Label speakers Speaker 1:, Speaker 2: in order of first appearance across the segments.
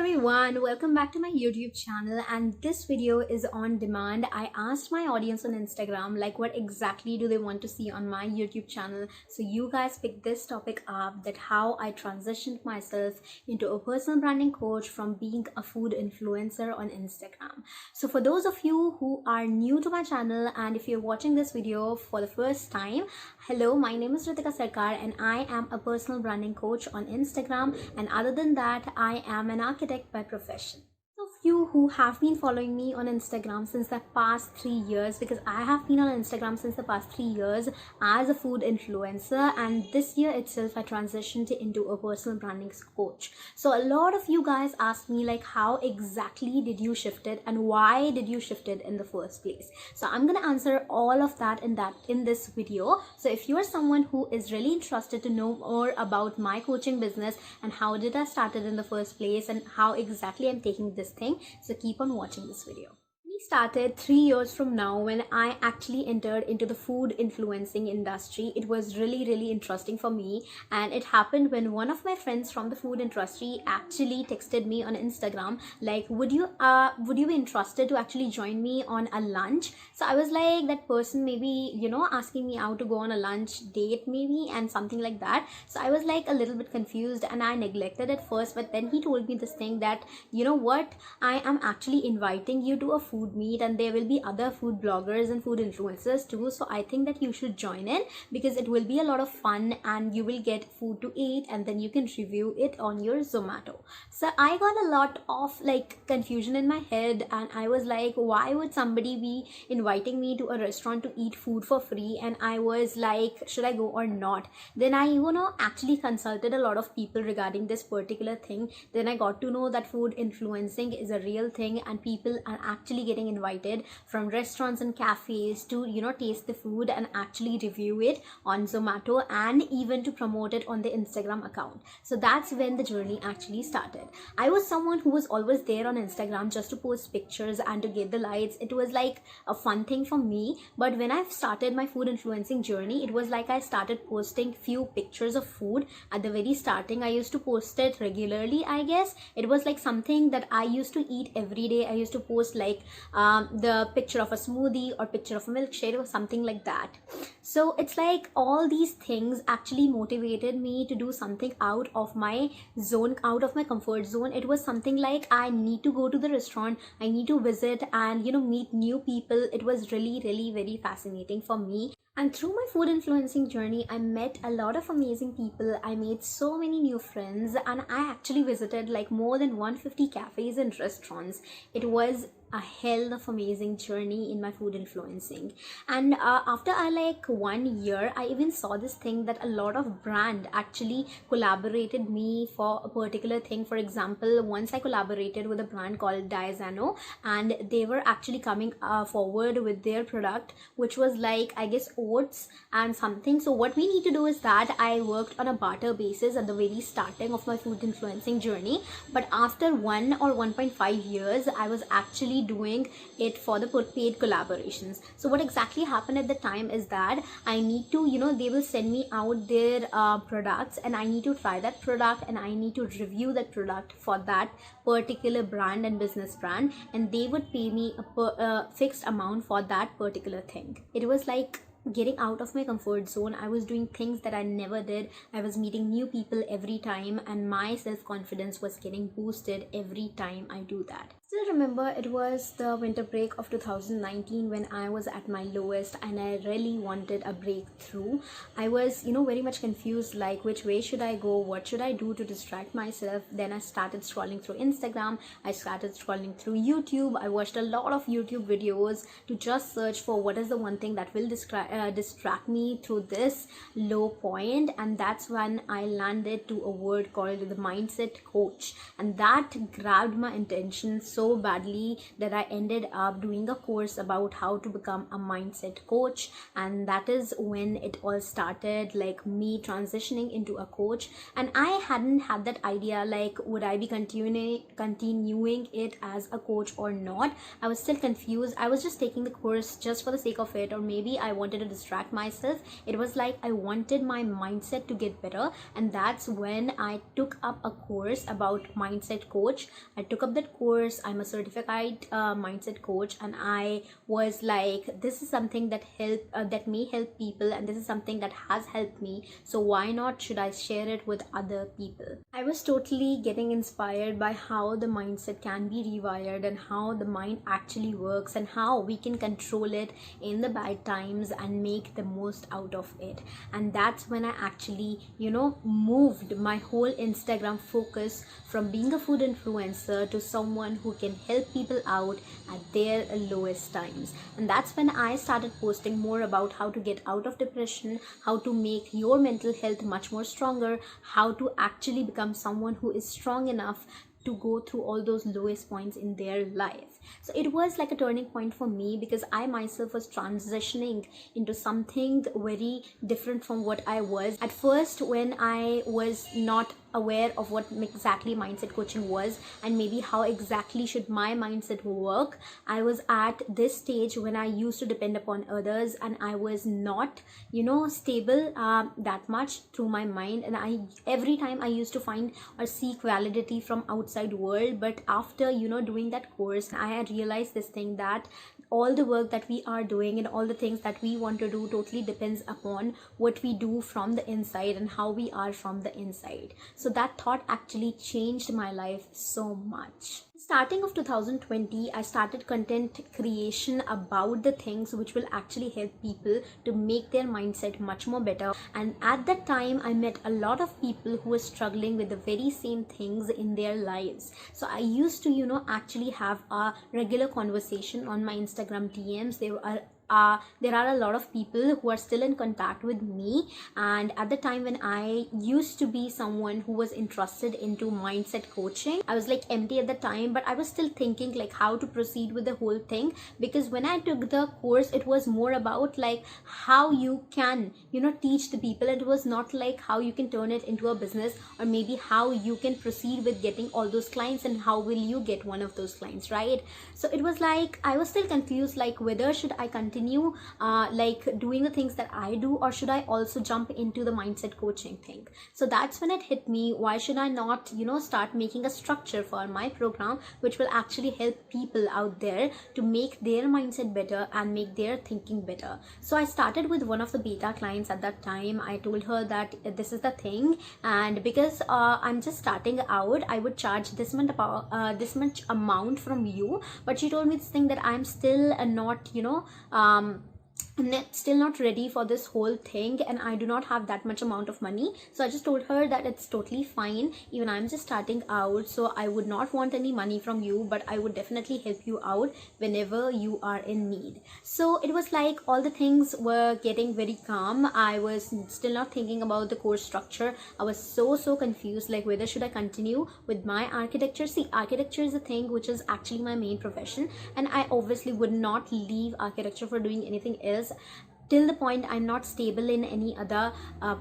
Speaker 1: everyone, welcome back to my YouTube channel, and this video is on demand. I asked my audience on Instagram like what exactly do they want to see on my YouTube channel, so you guys picked this topic up, that how I transitioned myself into a personal branding coach from being a food influencer on Instagram. So for those of you who are new to my channel, and if you're watching this video for the first time, hello, my name is Ritika Sarkar and I am a personal branding coach on Instagram, and other than that I am an architect by profession. Of you who have been following me on Instagram since the past 3 years, because I have been on Instagram since the past 3 years as a food influencer, and this year itself I transitioned into a personal branding coach. So a lot of you guys asked me like how exactly did you shift it and why did you shift it in the first place. So I'm gonna answer all of that in this video. So if you are someone who is really interested to know more about my coaching business and how did I start it in the first place and how exactly I'm taking this thing, so keep on watching this video. We started 3 years from now when I actually entered into the food influencing industry. It was really interesting for me, and it happened when one of my friends from the food industry actually texted me on Instagram like, would you be interested to actually join me on a lunch? So I was like, that person maybe asking me out to go on a lunch date maybe and something like that. So I was like a little bit confused and I neglected it first, but then he told me this thing that, you know what, I am actually inviting you to a food meet and there will be other food bloggers and food influencers too, so I think that you should join in because it will be a lot of fun and you will get food to eat and then you can review it on your Zomato. So I got a lot of like confusion in my head and I was like, why would somebody be inviting me to a restaurant to eat food for free? And I was like, should I go or not? Then I actually consulted a lot of people regarding this particular thing. Then I got to know that food influencing is a real thing and people are actually getting invited from restaurants and cafes to taste the food and actually review it on Zomato and even to promote it on the Instagram account. So that's when the journey actually started. I was someone who was always there on Instagram just to post pictures and to get the likes. It was like a fun thing for me, but when I started my food influencing journey, it was like I started posting few pictures of food. At the very starting I used to post it regularly. I guess it was like something that I used to eat every day. I used to post like the picture of a smoothie or picture of a milkshake or something like that. So it's like all these things actually motivated me to do something out of my zone, out of my comfort zone. It was something like I need to go to the restaurant, I need to visit and meet new people. It was really very fascinating for me. And through my food influencing journey, I met a lot of amazing people. I made so many new friends and I actually visited like more than 150 cafes and restaurants. It was a hell of amazing journey in my food influencing. And after like 1 year, I even saw this thing that a lot of brand actually collaborated me for a particular thing. For example, once I collaborated with a brand called Diazano and they were actually coming forward with their product, which was like, I guess, oats and something. So what we need to do is that I worked on a barter basis at the very starting of my food influencing journey, but after 1 or 1.5 years I was actually doing it for the paid collaborations. So what exactly happened at the time is that I need to they will send me out their products and I need to try that product and I need to review that product for that particular brand and business brand, and they would pay me a fixed amount for that particular thing. It was like getting out of my comfort zone. I was doing things that I never did. I was meeting new people every time and my self-confidence was getting boosted every time I do that. Still remember, it was the winter break of 2019 when I was at my lowest and I really wanted a breakthrough. I was very much confused, like which way should I go, what should I do to distract myself. Then I started scrolling through Instagram, I started scrolling through YouTube. I watched a lot of YouTube videos to just search for what is the one thing that will distract me through this low point, and that's when I landed to a word called the mindset coach, and that grabbed my attention so badly that I ended up doing a course about how to become a mindset coach. And that is when it all started, like me transitioning into a coach. And I hadn't had that idea like would I be continuing it as a coach or not. I was still confused. I was just taking the course just for the sake of it, or maybe I wanted to distract myself. It was like I wanted my mindset to get better, and that's when I took up a course about mindset coach. I took up that course. I'm a certified mindset coach, and I was like, this is something that may help people, and this is something that has helped me, so why not should I share it with other people. I was totally getting inspired by how the mindset can be rewired and how the mind actually works and how we can control it in the bad times and make the most out of it. And that's when I actually moved my whole Instagram focus from being a food influencer to someone who can help people out at their lowest times. And that's when I started posting more about how to get out of depression, how to make your mental health much more stronger, how to actually become someone who is strong enough to go through all those lowest points in their life. So it was like a turning point for me, because I myself was transitioning into something very different from what I was at first, when I was not aware of what exactly mindset coaching was and maybe how exactly should my mindset work. I was at this stage when I used to depend upon others, and I was not stable that much through my mind, and I every time I used to find or seek validity from outside world. But after doing that course, I had realized this thing, that all the work that we are doing and all the things that we want to do totally depends upon what we do from the inside and how we are from the inside. So that thought actually changed my life so much. Starting of 2020, I started content creation about the things which will actually help people to make their mindset much more better. And at that time, I met a lot of people who were struggling with the very same things in their lives. So I used to actually have a regular conversation on my Instagram DMs. There are a lot of people who are still in contact with me, and at the time when I used to be someone who was interested into mindset coaching, I was like empty at the time, but I was still thinking like how to proceed with the whole thing, because when I took the course, it was more about like how you can teach the people. It was not like how you can turn it into a business, or maybe how you can proceed with getting all those clients and how will you get one of those clients, right? So it was like I was still confused, like whether should I continue like doing the things that I do, or should I also jump into the mindset coaching thing. So that's when it hit me, why should I not start making a structure for my program which will actually help people out there to make their mindset better and make their thinking better. So I started with one of the beta clients at that time. I told her that this is the thing, and because I'm just starting out, I would charge this much amount from you. But she told me this thing, that I'm still not still not ready for this whole thing, and I do not have that much amount of money. So I just told her that it's totally fine, even I'm just starting out, so I would not want any money from you, but I would definitely help you out whenever you are in need. So it was like all the things were getting very calm. I was still not thinking about the course structure. I was so confused, like whether should I continue with my architecture. See, architecture is a thing which is actually my main profession, and I obviously would not leave architecture for doing anything else till the point I'm not stable in any other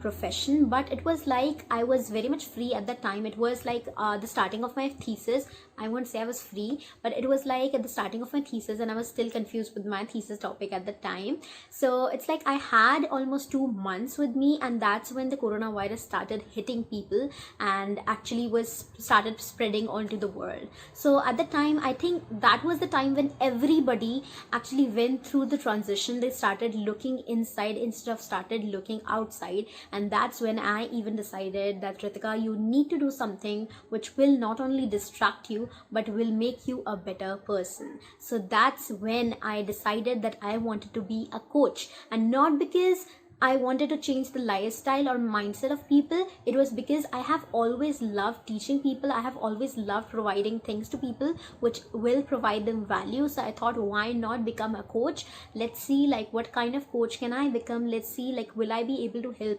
Speaker 1: profession. But it was like I was very much free at that time. It was like the starting of my thesis. I won't say I was free, but it was like at the starting of my thesis, and I was still confused with my thesis topic at the time. So it's like I had almost 2 months with me, and that's when the coronavirus started hitting people and actually started spreading onto the world. So at the time, I think that was the time when everybody actually went through the transition. They started looking inside instead of started looking outside, and that's when I even decided that, Ritika, you need to do something which will not only distract you but will make you a better person. So that's when I decided that I wanted to be a coach, and not because I wanted to change the lifestyle or mindset of people. It was because I have always loved teaching people. I have always loved providing things to people which will provide them value. So I thought, why not become a coach? Let's see like what kind of coach can I become. Let's see like will I be able to help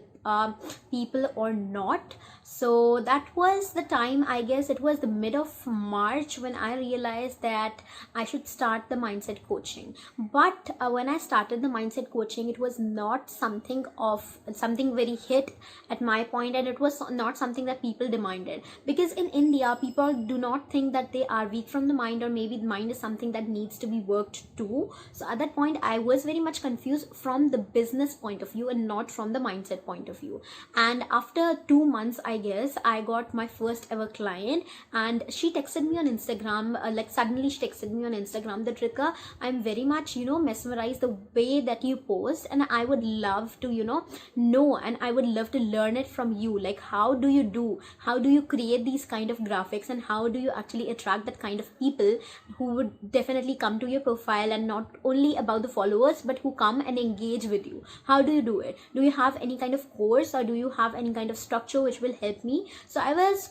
Speaker 1: people or not. So that was the time, I guess it was the mid of March, when I realized that I should start the mindset coaching. But when I started the mindset coaching, it was not something very hit at my point, and it was not something that people demanded, because in India people do not think that they are weak from the mind, or maybe the mind is something that needs to be worked too. So at that point I was very much confused from the business point of view and not from the mindset point of view. And after 2 months, I guess, I got my first ever client, and she texted me on Instagram, suddenly she texted me on Instagram that, Rika, I'm very much mesmerized the way that you post, and I would love to know, and I would love to learn it from you. Like, how do you create these kind of graphics, and how do you actually attract that kind of people who would definitely come to your profile, and not only about the followers but who come and engage with you? How do you do it? Do you have any kind of course, or do you have any kind of structure which will help me? So I was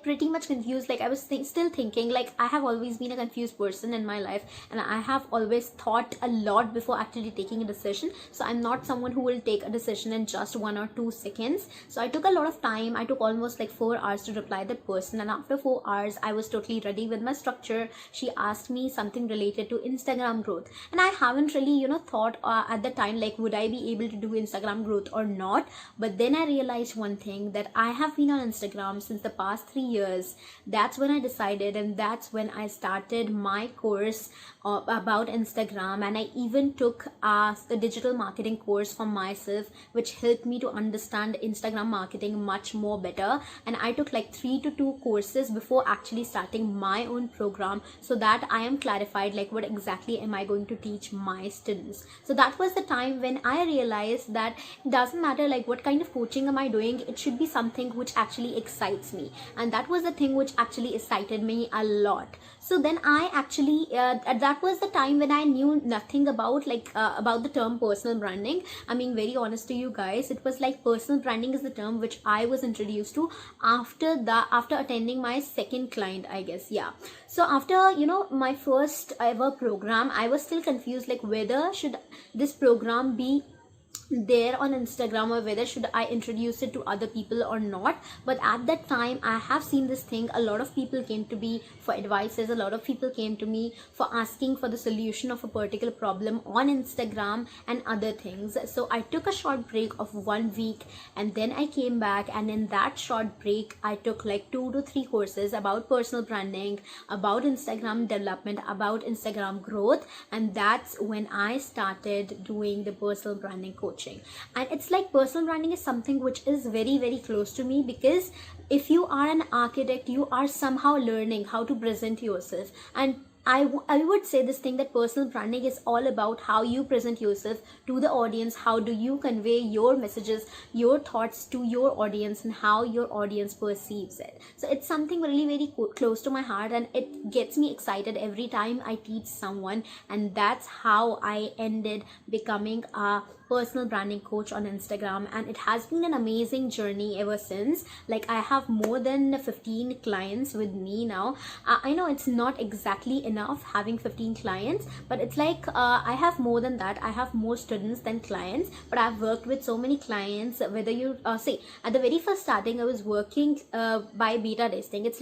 Speaker 1: pretty much confused. I was still thinking, I have always been a confused person in my life, and I have always thought a lot before actually taking a decision. So I'm not someone who will take a decision in just 1 or 2 seconds. So I took a lot of time. I took almost 4 hours to reply that person, and after 4 hours I was totally ready with my structure. She asked me something related to Instagram growth, and I haven't really thought at the time, would I be able to do Instagram growth or not. But then I realized one thing, that I have been on Instagram since the past 3 years. That's when I decided, and that's when I started my course about Instagram. And I even took a digital marketing course for myself, which helped me to understand Instagram marketing much more better. And I took 3 to 2 courses before actually starting my own program, so that I am clarified what exactly am I going to teach my students. So that was the time when I realized that it doesn't matter what kind of coaching am I doing, it should be something which actually excites me. And that was the thing which actually excited me a lot. So then I actually that was the time when I knew nothing about about the term personal branding. I'm being very honest to you guys. It was personal branding is the term which I was introduced to after attending my second client, I guess. Yeah. So after my first ever program, I was still confused, whether should this program be there on Instagram, or whether should I introduce it to other people or not. But at that time I have seen this thing. A lot of people came to me for advices. A lot of people came to me for asking for the solution of a particular problem on Instagram and other things. So I took a short break of 1 week, and then I came back, and in that short break I took 2 to 3 courses about personal branding, about Instagram development, about Instagram growth. And that's when I started doing the personal branding coaching. And it's personal branding is something which is very, very close to me, because if you are an architect, you are somehow learning how to present yourself. And I would say this thing, that personal branding is all about how you present yourself to the audience. How do you convey your messages, your thoughts to your audience, and how your audience perceives it. So it's something really very close to my heart, and it gets me excited every time I teach someone. And that's how I ended becoming a personal branding coach on Instagram. And it has been an amazing journey ever since. I have more than 15 clients with me now. I know it's not exactly enough having 15 clients, but it's I have more than that. I have more students than clients, but I've worked with so many clients. Whether you say, at the very first starting, I was working by beta testing. It's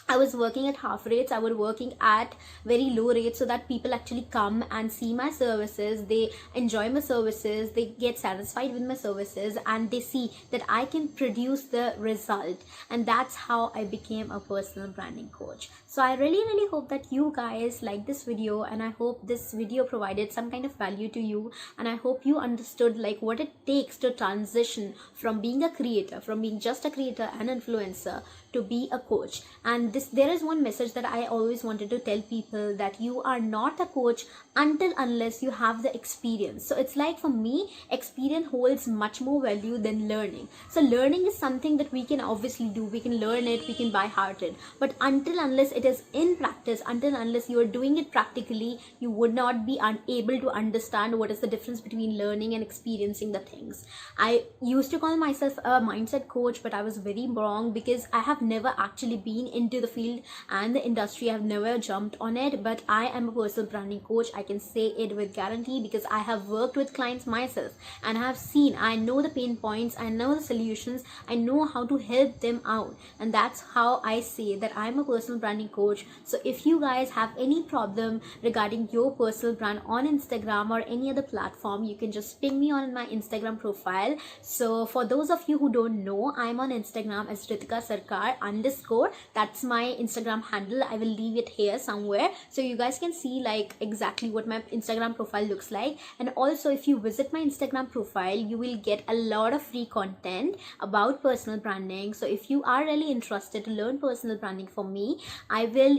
Speaker 1: I was working at half rates. I was working at very low rates, so that people actually come and see my services. They enjoy my services. They get satisfied with my services, and they see that I can produce the result. And that's how I became a personal branding coach. So I really, really hope that you guys like this video, and I hope this video provided some kind of value to you. And I hope you understood what it takes to transition from being a creator, from being just a creator and influencer, to be a coach. And there is one message that I always wanted to tell people, that you are not a coach unless you have the experience. So it's for me, experience holds much more value than learning. So learning is something that we can obviously do. We can learn it, we can by heart it, but unless it is in practice, unless you are doing it practically, you would not be unable to understand what is the difference between learning and experiencing the things. I used to call myself a mindset coach, but I was very wrong, because I have have never actually been into the field and the industry. I've never jumped on it, but I am a personal branding coach. I can say it with guarantee because I have worked with clients myself and I have seen, I know the pain points, I know the solutions, I know how to help them out, and that's how I say that I'm a personal branding coach. So if you guys have any problem regarding your personal brand on Instagram or any other platform, you can just ping me on my Instagram profile. So for those of you who don't know, I'm on Instagram as Ritika Sarkar _ that's my Instagram handle. I will leave it here somewhere so you guys can see like exactly what my Instagram profile looks like. And also, if you visit my Instagram profile, you will get a lot of free content about personal branding. So if you are really interested to learn personal branding from me, I will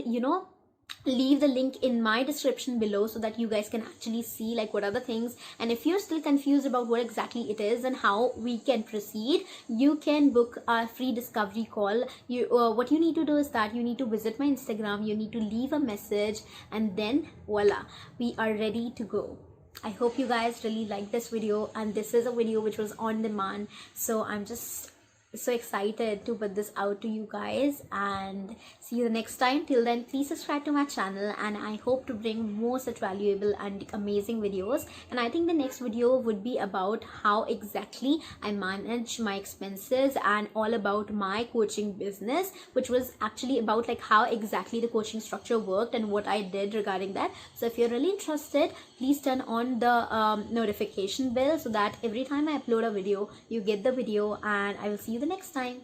Speaker 1: leave the link in my description below so that you guys can actually see like what are the things. And if you're still confused about what exactly it is and how we can proceed, you can book a free discovery call. What you need to do is that you need to visit my Instagram, you need to leave a message, and then voila, we are ready to go. I hope you guys really like this video, and this is a video which was on demand, so I'm just so excited to put this out to you guys. And see you the next time. Till then, please subscribe to my channel, and I hope to bring more such valuable and amazing videos. And I think the next video would be about how exactly I manage my expenses and all about my coaching business, which was actually about like how exactly the coaching structure worked and what I did regarding that. So if you're really interested, please turn on the notification bell so that every time I upload a video, you get the video, and I will see you the next time.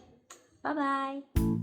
Speaker 1: Bye bye.